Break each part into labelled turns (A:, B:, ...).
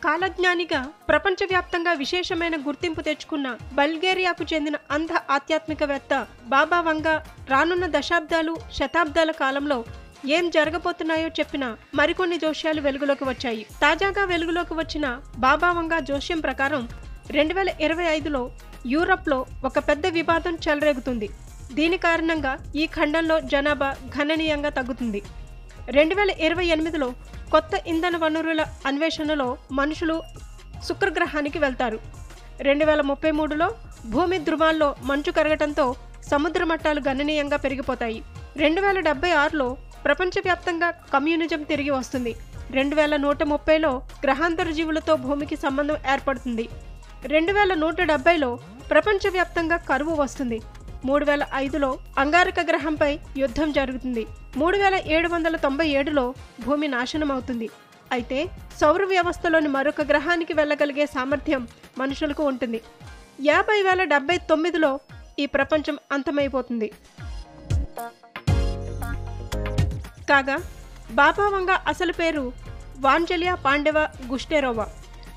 A: కాలజ్ఞానిగా ప్రపంచవ్యాప్తంగా విశేషమైన గుర్తింపు తెచ్చుకున్న బల్గేరియాకు చెందిన అంధ ఆధ్యాత్మికవేత్త బాబా వంగా రానున్న దశాబ్దాలు శతాబ్దాల కాలంలో ఏం జరగబోతున్నాయో చెప్పిన మరికొన్ని జోస్యాలు వెలుగులోకి వచ్చాయి. తాజాగా వెలుగులోకి వచ్చిన బాబా వంగా జోస్యం ప్రకారం 2025లో యూరప్లో ఒక పెద్ద వివాదం చెలరేగుతుంది. దీని కారణంగా ఈ ఖండంలో జనాభా గణనీయంగా తగ్గుతుంది. 2028లో కొత్త ఇంధన వనరుల అన్వేషణలో మనుషులు శుక్రగ్రహానికి వెళ్తారు. 2033లో భూమి ధృవాల్లో మంచు కరగటంతో సముద్ర మట్టాలు గణనీయంగా పెరిగిపోతాయి. 2076లో ప్రపంచవ్యాప్తంగా కమ్యూనిజం తిరిగి వస్తుంది. 2130లో గ్రహాంతర జీవులతో భూమికి సంబంధం ఏర్పడుతుంది. 2170లో ప్రపంచవ్యాప్తంగా కరువు వస్తుంది. 3005లో అంగారక గ్రహంపై యుద్ధం జరుగుతుంది. 3797లో భూమి నాశనమవుతుంది. అయితే సౌర వ్యవస్థలోని మరొక గ్రహానికి వెళ్ళగలిగే సామర్థ్యం మనుషులకు ఉంటుంది. 50079లో ఈ ప్రపంచం అంతమైపోతుంది. కాగా బాబా వంగా అసలు పేరు వాంజలియా పాండెవా గుస్టెరోవా.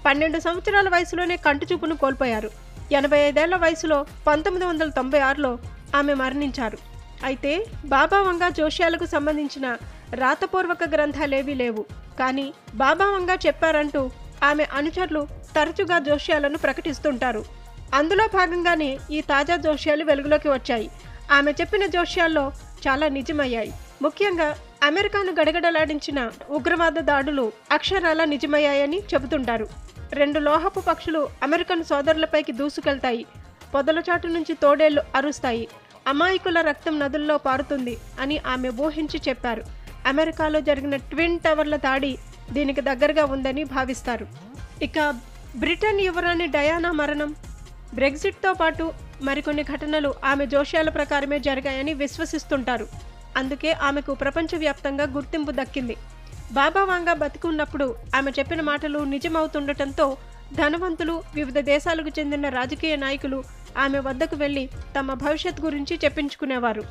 A: 12 సంవత్సరాల వయసులోనే కంటిచూపును కోల్పోయారు. 85 ఏళ్ల వయసులో 1996లో ఆమె మరణించారు. అయితే బాబా వంగా జోస్యాలకు సంబంధించిన రాతపూర్వక గ్రంథాలేవీ లేవు. కానీ బాబా వంగా చెప్పారంటూ ఆమె అనుచరులు తరచుగా జోస్యాలను ప్రకటిస్తుంటారు. అందులో భాగంగానే ఈ తాజా జోస్యాలు వెలుగులోకి వచ్చాయి. ఆమె చెప్పిన జోస్యాల్లో చాలా నిజమయ్యాయి. ముఖ్యంగా అమెరికాను గడగడలాడించిన ఉగ్రవాద దాడులు అక్షరాలా నిజమయ్యాయని చెబుతుంటారు. 2 లోహపు పక్షులు అమెరికన్ సోదరులపైకి దూసుకెళ్తాయి. పొదలచాటు నుంచి తోడేళ్లు అరుస్తాయి. అమాయకుల రక్తం నదుల్లో పారుతుంది అని ఆమె ఊహించి చెప్పారు. అమెరికాలో జరిగిన ట్విన్ టవర్ల దాడి దీనికి దగ్గరగా ఉందని భావిస్తారు. ఇక బ్రిటన్ యువరాణి డయానా మరణం, బ్రెగ్జిట్తో పాటు మరికొన్ని ఘటనలు ఆమె జోస్యాల ప్రకారమే జరిగాయని విశ్వసిస్తుంటారు. అందుకే ఆమెకు ప్రపంచవ్యాప్తంగా గుర్తింపు దక్కింది. బాబా వంగా బతికున్నప్పుడు ఆమె చెప్పిన మాటలు నిజమవుతుండటంతో ధనవంతులు, వివిధ దేశాలకు చెందిన రాజకీయ నాయకులు ఆమె వద్దకు వెళ్లి తమ భవిష్యత్ గురించి చెప్పించుకునేవారు.